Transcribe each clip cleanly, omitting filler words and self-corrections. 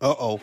Uh-oh.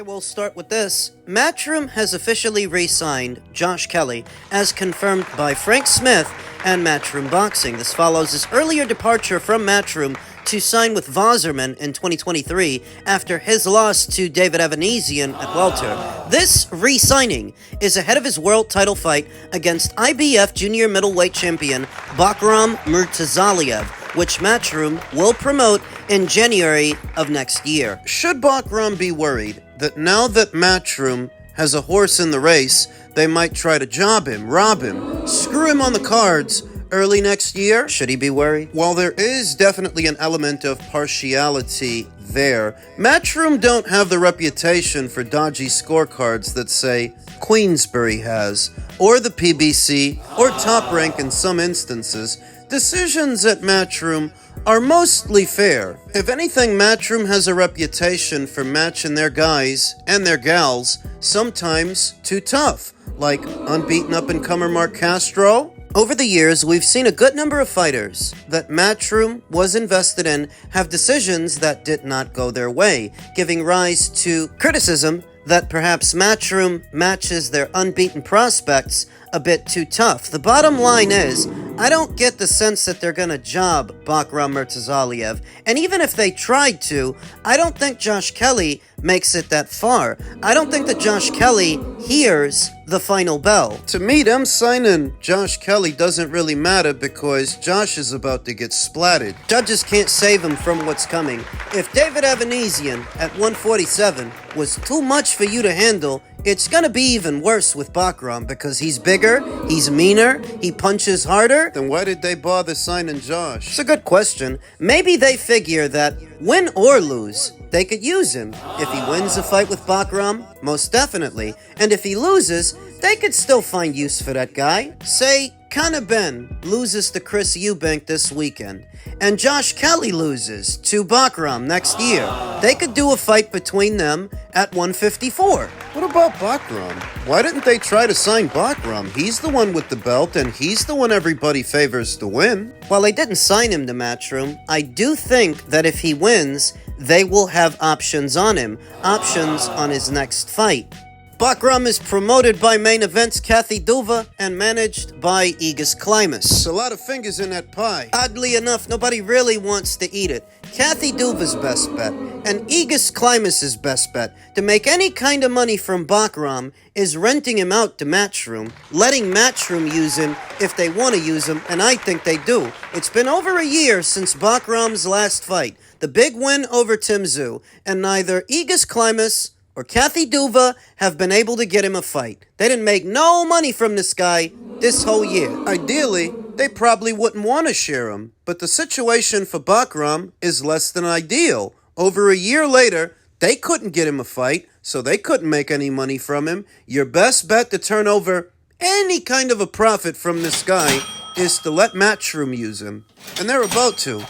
Okay, we'll start with this. Matchroom has officially re-signed Josh Kelly, as confirmed by Frank Smith and Matchroom Boxing. This follows his earlier departure from Matchroom to sign with Vazerman in 2023 after his loss to David Evanesian at welter. This re-signing is ahead of his world title fight against IBF junior middleweight champion Bakram Murtazaliev, which Matchroom will promote in January of next year. Should Bakram be worried that now that Matchroom has a horse in the race, they might try to job him, rob him, screw him on the cards early next year? Should he be worried? While there is definitely an element of partiality there, Matchroom don't have the reputation for dodgy scorecards that, say, Queensbury has, or the PBC, or Top Rank in some instances. Decisions at Matchroom are mostly fair. If anything, Matchroom has a reputation for matching their guys and their gals sometimes too tough, like unbeaten up-and-comer Mark Castro. Over the years, we've seen a good number of fighters that Matchroom was invested in have decisions that did not go their way, giving rise to criticism that perhaps Matchroom matches their unbeaten prospects a bit too tough. The bottom line is, I don't get the sense that they're gonna job Bakram Murtazaliev, and even if they tried to, I don't think Josh Kelly makes it that far. I don't think that Josh Kelly hears the final bell. To me, them signing Josh Kelly doesn't really matter because Josh is about to get splatted. Judges can't save him from what's coming. If David Evanesian at 147 was too much for you to handle, it's gonna be even worse with Bakram because he's bigger, he's meaner, he punches harder. Then why did they bother signing Josh? It's a good question. Maybe they figure that, win or lose, they could use him. If he wins a fight with Bakram, most definitely. And if he loses, they could still find use for that guy. Say, Conor Ben loses to Chris Eubank this weekend, and Josh Kelly loses to Bakram next year. They could do a fight between them at 154. What about Bakram? Why didn't they try to sign Bakram? He's the one with the belt, and he's the one everybody favors to win. While they didn't sign him to Matchroom, I do think that if he wins, they will have options on him. Options on his next fight. Bakram is promoted by Main Event's Kathy Duva and managed by Aegis Climas. A lot of fingers in that pie. Oddly enough, nobody really wants to eat it. Kathy Duva's best bet and Aegis Climas' best bet to make any kind of money from Bakram is renting him out to Matchroom, letting Matchroom use him if they want to use him, and I think they do. It's been over a year since Bakram's last fight, the big win over Tim Tszyu, and neither Aegis Climas or Kathy Duva have been able to get him a fight. They didn't make no money from this guy this whole year. Ideally, they probably wouldn't want to share him, but the situation for Bakram is less than ideal. Over a year later, they couldn't get him a fight, so they couldn't make any money from him. Your best bet to turn over any kind of a profit from this guy is to let Matchroom use him, and they're about to.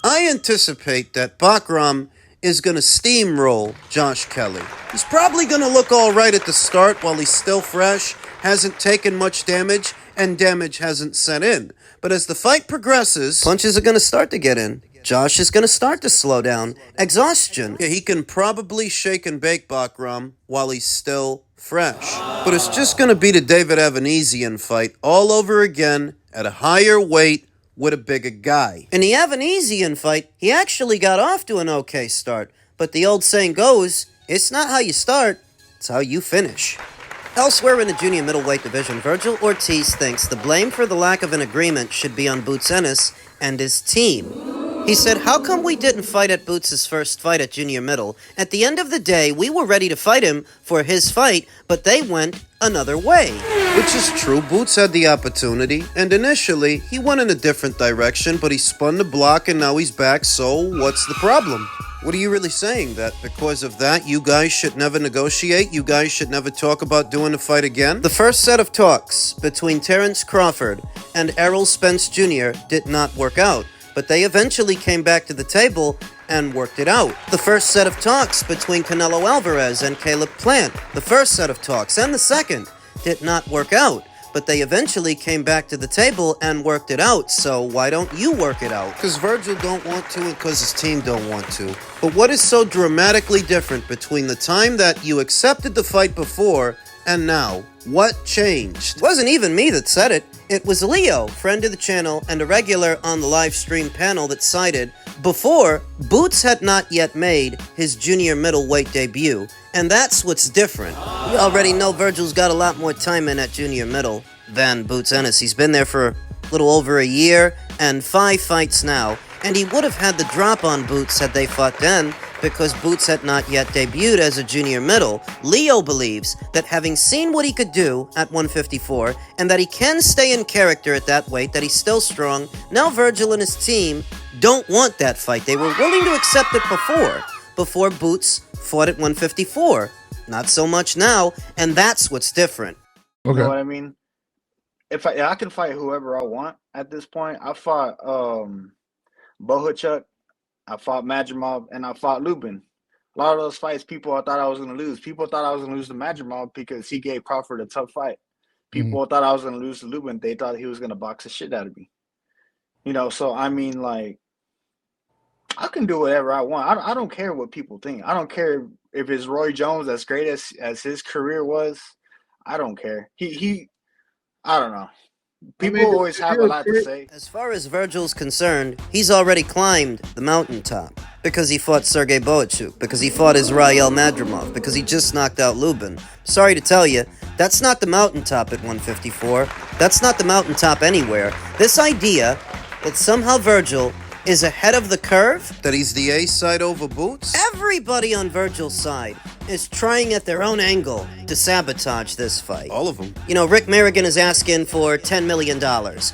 I anticipate that Bakram is going to steamroll Josh Kelly. He's probably going to look all right at the start while he's still fresh, hasn't taken much damage, and damage hasn't set in. But as the fight progresses, punches are going to start to get in. Josh is going to start to slow down. Exhaustion. Yeah, he can probably shake and bake Bakram while he's still fresh. But it's just going to be the David Evanesian fight all over again at a higher weight with a bigger guy. In the Evanesian fight, he actually got off to an okay start. But the old saying goes, it's not how you start, it's how you finish. Elsewhere in the junior middleweight division, Virgil Ortiz thinks the blame for the lack of an agreement should be on Boots Ennis and his team. He said, "How come we didn't fight at Boots' first fight at junior middle? At the end of the day, we were ready to fight him for his fight, but they went another way." Which is true. Boots had the opportunity, and initially, he went in a different direction, but he spun the block and now he's back, so what's the problem? What are you really saying? That because of that, you guys should never negotiate? You guys should never talk about doing the fight again? The first set of talks between Terrence Crawford and Errol Spence Jr. did not work out, but they eventually came back to the table and worked it out. The first set of talks between Canelo Alvarez and Caleb Plant, the first set of talks and the second, did not work out, but they eventually came back to the table and worked it out, so why don't you work it out? Because Virgil don't want to and because his team don't want to. But what is so dramatically different between the time that you accepted the fight before and now? What changed? It wasn't even me that said it. It was Leo, friend of the channel and a regular on the live stream panel, that cited, before, Boots had not yet made his junior middleweight debut, and that's what's different. We already know Virgil's got a lot more time in at junior middle than Boots Ennis. He's been there for a little over a year and 5 fights now, and he would have had the drop on Boots had they fought then, because Boots had not yet debuted as a junior middle. Leo believes that having seen what he could do at 154 and that he can stay in character at that weight, that he's still strong, now Virgil and his team don't want that fight. They were willing to accept it before Boots fought at 154. Not so much now, and that's what's different. You know what I mean? If I can fight whoever I want at this point. I fought Bohachuk, I fought Madrimov, and I fought Lubin. A lot of those fights, people thought I was going to lose. People thought I was going to lose to Madrimov because he gave Crawford a tough fight. People thought I was going to lose to Lubin. They thought he was going to box the shit out of me. You know, so I mean, like, I can do whatever I want. I don't care what people think. I don't care if it's Roy Jones, as great as his career was. I don't care. I don't know. People always have a lot to say. As far as Virgil's concerned, he's already climbed the mountaintop because he fought Sergey Bohachuk, because he fought Israel Madrimov, because he just knocked out Lubin. Sorry to tell you, that's not the mountaintop at 154. That's not the mountaintop anywhere. This idea that somehow Virgil is ahead of the curve, that he's the A side over Boots? Everybody on Virgil's side is trying at their own angle to sabotage this fight. All of them. You know, Rick Merrigan is asking for $10 million,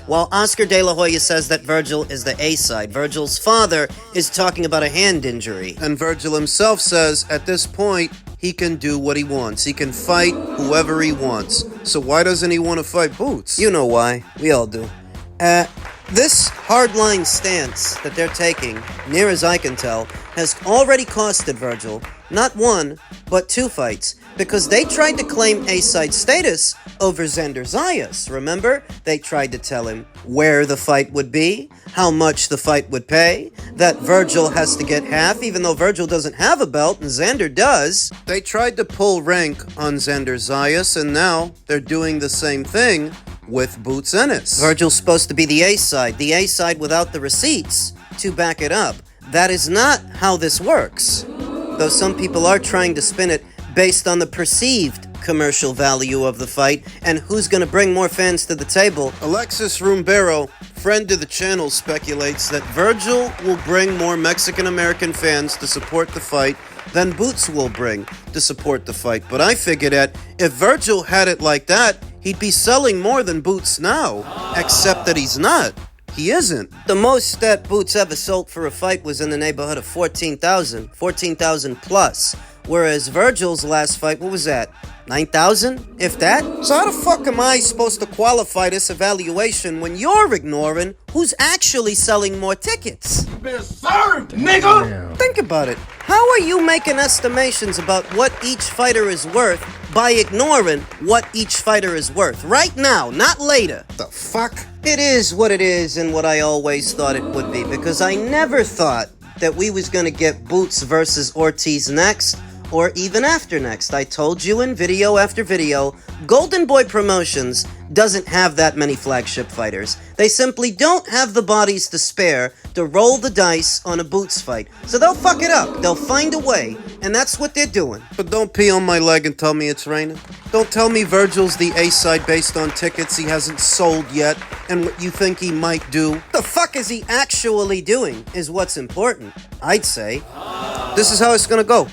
while Oscar De La Hoya says that Virgil is the A side. Virgil's father is talking about a hand injury. And Virgil himself says, at this point, he can do what he wants. He can fight whoever he wants. So why doesn't he want to fight Boots? You know why. We all do. This hardline stance that they're taking, near as I can tell, has already costed Virgil not 1, but 2 fights, because they tried to claim A-side status over Xander Zayas. Remember? They tried to tell him where the fight would be, how much the fight would pay, that Virgil has to get half, even though Virgil doesn't have a belt and Xander does. They tried to pull rank on Xander Zayas, and now they're doing the same thing with Boots Ennis. Virgil's supposed to be the A-side without the receipts to back it up. That is not how this works. Though some people are trying to spin it based on the perceived commercial value of the fight and who's going to bring more fans to the table. Alexis Rumbero, friend of the channel, speculates that Virgil will bring more Mexican-American fans to support the fight than Boots will bring to support the fight. But I figured that if Virgil had it like that, he'd be selling more than Boots now, except that he's not. He isn't. The most that Boots ever sold for a fight was in the neighborhood of 14,000 plus, whereas Virgil's last fight, what was that? 9,000, if that? So how the fuck am I supposed to qualify this evaluation when you're ignoring who's actually selling more tickets? Been served, nigga! Think about it. How are you making estimations about what each fighter is worth by ignoring what each fighter is worth? Right now, not later. The fuck? It is what it is and what I always thought it would be, because I never thought that we was gonna get Boots versus Ortiz next, or even after next. I told you in video after video, Golden Boy Promotions doesn't have that many flagship fighters. They simply don't have the bodies to spare to roll the dice on a Boots fight. So they'll fuck it up. They'll find a way, and that's what they're doing. But don't pee on my leg and tell me it's raining. Don't tell me Virgil's the A-side based on tickets he hasn't sold yet and what you think he might do. The fuck is he actually doing is what's important, I'd say. This is how it's gonna go.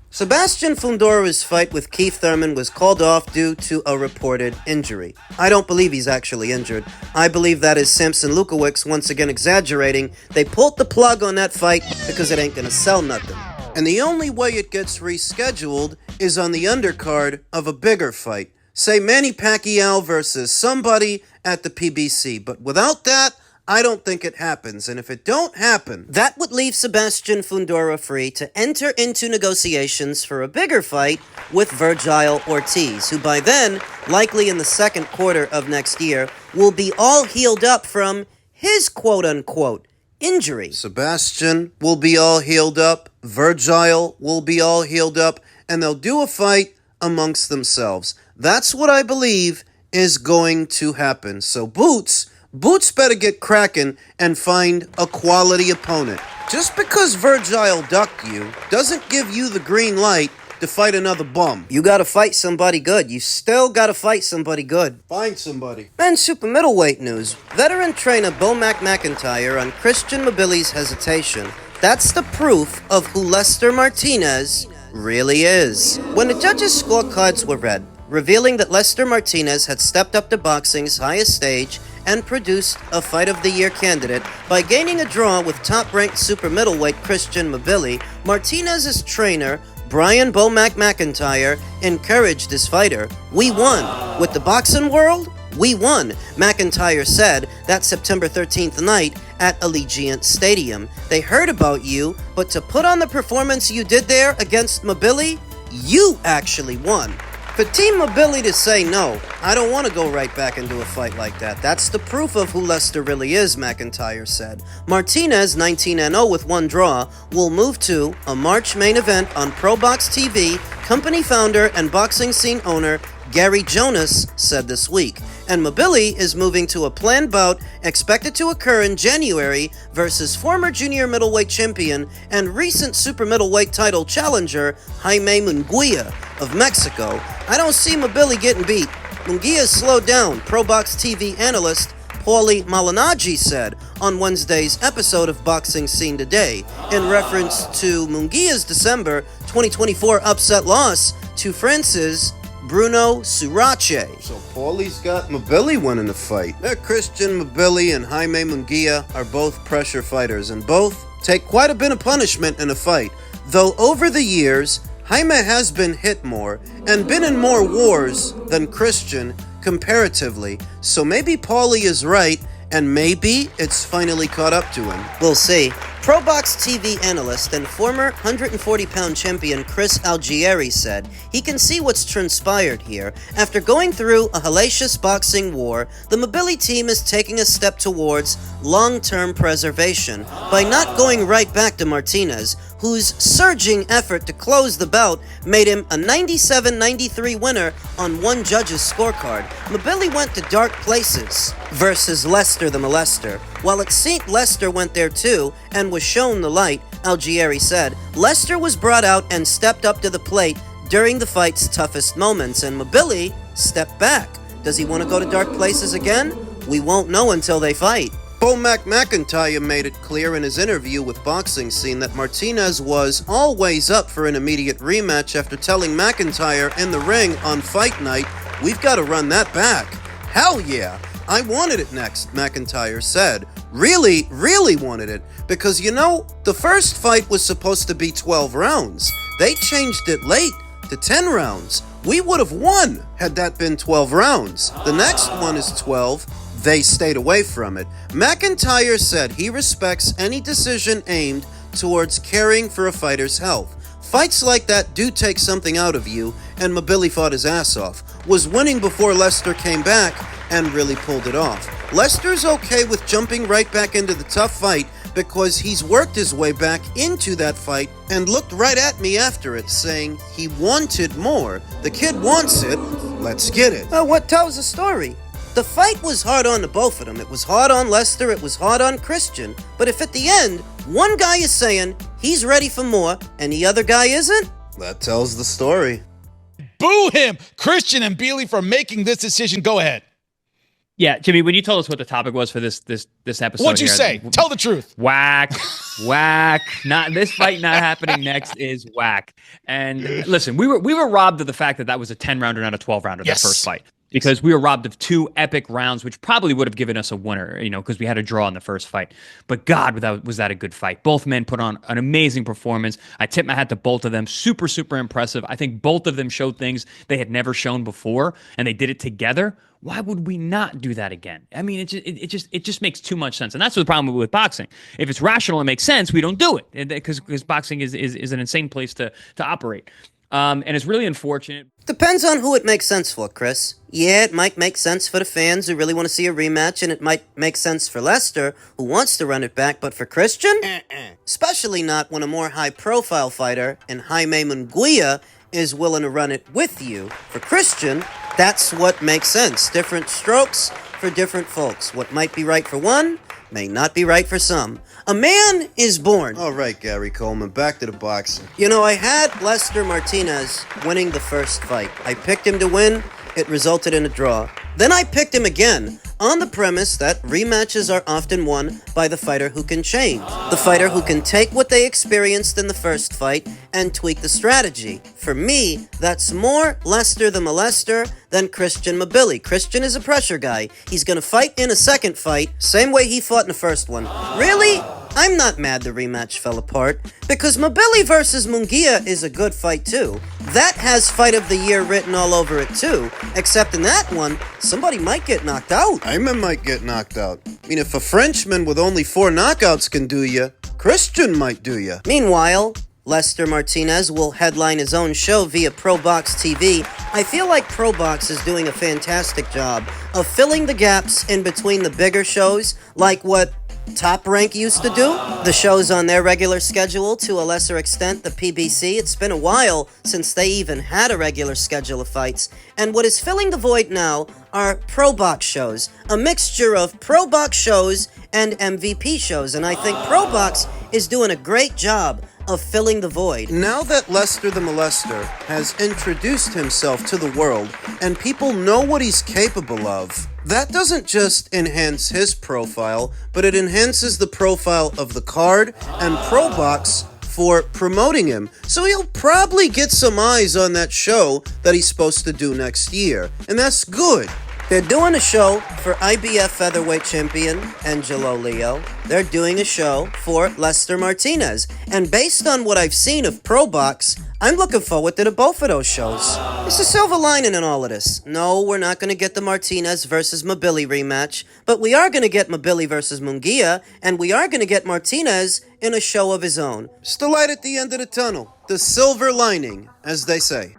Sebastian Fundora's fight with Keith Thurman was called off due to a reported injury. I don't believe he's actually injured. I believe that is Samson Lukowicz once again exaggerating. They pulled the plug on that fight because it ain't gonna sell nothing. And the only way it gets rescheduled is on the undercard of a bigger fight. Say Manny Pacquiao versus somebody at the PBC. But without that, I don't think it happens, and if it don't happen... That would leave Sebastian Fundora free to enter into negotiations for a bigger fight with Virgil Ortiz, who by then, likely in the second quarter of next year, will be all healed up from his quote-unquote injury. Sebastian will be all healed up, Virgil will be all healed up, and they'll do a fight amongst themselves. That's what I believe is going to happen. So Boots better get cracking and find a quality opponent. Just because Virgil ducked you doesn't give you the green light to fight another bum. You gotta fight somebody good. You still gotta fight somebody good. Find somebody. Men's super middleweight news. Veteran trainer Bomac McIntyre on Christian-Mbilli's hesitation. That's the proof of who Lester Martinez really is. When the judges' scorecards were read, revealing that Lester Martinez had stepped up to boxing's highest stage and produced a Fight of the Year candidate by gaining a draw with top-ranked super middleweight Christian-Mbilli, Martinez's trainer, Brian Bomac McIntyre, encouraged his fighter. "We won. With the boxing world, we won," McIntyre said that September 13th night at Allegiant Stadium. "They heard about you, but to put on the performance you did there against Mbilli, you actually won." For Team Mbilli to say no, I don't want to go right back into a fight like that. That's the proof of who Lester really is, McIntyre said. Martinez, 19-0 with one draw, will move to a March main event on ProBox TV, company founder and boxing scene owner Gary Jonas said this week. And Mbilli is moving to a planned bout expected to occur in January versus former junior middleweight champion and recent super middleweight title challenger Jaime Munguia of Mexico. I don't see Mbilli getting beat. Munguia slowed down, ProBox TV analyst Paulie Malignaggi said on Wednesday's episode of Boxing Scene Today, in reference to Munguia's December 2024 upset loss to France's Bruno Surace. So Paulie's got Mbilli winning the fight. Christian Mbilli and Jaime Munguia are both pressure fighters, and both take quite a bit of punishment in a fight. Though over the years, Jaime has been hit more and been in more wars than Christian comparatively. So maybe Paulie is right, and maybe it's finally caught up to him. We'll see. ProBox TV analyst and former 140-pound champion Chris Algieri said he can see what's transpired here. After going through a hellacious boxing war, the Mbilli team is taking a step towards long-term preservation by not going right back to Martinez, whose surging effort to close the bout made him a 97-93 winner on one judge's scorecard. Mbilli went to dark places versus Lester the Molester. While it seemed Lester went there too and was shown the light, Algieri said, Lester was brought out and stepped up to the plate during the fight's toughest moments, and Mbilli stepped back. Does he want to go to dark places again? We won't know until they fight. Bomac McIntyre made it clear in his interview with Boxing Scene that Martinez was always up for an immediate rematch after telling McIntyre in the ring on fight night, "We've got to run that back." Hell yeah, I wanted it next, McIntyre said. Really, really wanted it. Because, you know, the first fight was supposed to be 12 rounds. They changed it late to 10 rounds. We would have won had that been 12 rounds. The next one is 12. They stayed away from it. McIntyre said he respects any decision aimed towards caring for a fighter's health. Fights like that do take something out of you, and Mbilli fought his ass off. Was winning before Lester came back and really pulled it off. Lester's okay with jumping right back into the tough fight because he's worked his way back into that fight and looked right at me after it, saying he wanted more. The kid wants it. Let's get it. What tells the story? The fight was hard on the both of them. It was hard on Lester, it was hard on Christian. But if at the end, one guy is saying he's ready for more and the other guy isn't, that tells the story. Boo him, Christian-Mbilli, for making this decision. Go ahead. Yeah, Jimmy, when you told us what the topic was for this episode, What'd you say? Tell the truth. Whack. Not this fight not happening next is whack. And listen, we were robbed of the fact that was a 10-rounder, not a 12-rounder, Yes. that first fight. Because we were robbed of 2 epic rounds, which probably would have given us a winner, because we had a draw in the first fight. But God, was that a good fight. Both men put on an amazing performance. I tip my hat to both of them. Super, super impressive. I think both of them showed things they had never shown before, and they did it together. Why would we not do that again? I mean, it just makes too much sense. And that's the problem with boxing. If it's rational and makes sense, we don't do it. Because boxing is an insane place to operate. And it's really unfortunate. depends on who it makes sense for, Chris. Yeah, it might make sense for the fans who really want to see a rematch, and it might make sense for Lester, who wants to run it back, but for Christian? Especially not when a more high-profile fighter, in Jaime Munguia, is willing to run it with you. For Christian, that's what makes sense. Different strokes for different folks. What might be right for one may not be right for some. A man is born. All right, Gary Coleman, back to the boxing. You know, I had Lester Martinez winning the first fight. I picked him to win. It resulted in a draw. Then I picked him again, on the premise that rematches are often won by the fighter who can change. The fighter who can take what they experienced in the first fight and tweak the strategy. For me, that's more Lester the Molester than Christian-Mbilli. Christian is a pressure guy. He's gonna fight in a second fight, same way he fought in the first one. Really? I'm not mad the rematch fell apart, because Mbilli versus Munguia is a good fight too. That has Fight of the Year written all over it too, except in that one, somebody might get knocked out. Hyman might get knocked out. I mean, if a Frenchman with only 4 knockouts can do ya, Christian might do ya. Meanwhile, Lester Martinez will headline his own show via ProBox TV. I feel like ProBox is doing a fantastic job of filling the gaps in between the bigger shows, like what Top Rank used to do. The show's on their regular schedule, to a lesser extent the PBC. It's been a while since they even had a regular schedule of fights. And what is filling the void now are ProBox shows. A mixture of ProBox shows and MVP shows. And I think ProBox is doing a great job of filling the void. Now that Lester the Molester has introduced himself to the world and people know what he's capable of, that doesn't just enhance his profile, but it enhances the profile of the card and ProBox for promoting him. So he'll probably get some eyes on that show that he's supposed to do next year, and that's good. They're doing a show for IBF featherweight champion Angelo Leo. They're doing a show for Lester Martinez. And based on what I've seen of ProBox, I'm looking forward to both of those shows. There's a silver lining in all of this. No, we're not going to get the Martinez versus Mbilli rematch, but we are going to get Mbilli versus Munguia, and we are going to get Martinez in a show of his own. It's the light at the end of the tunnel. The silver lining, as they say.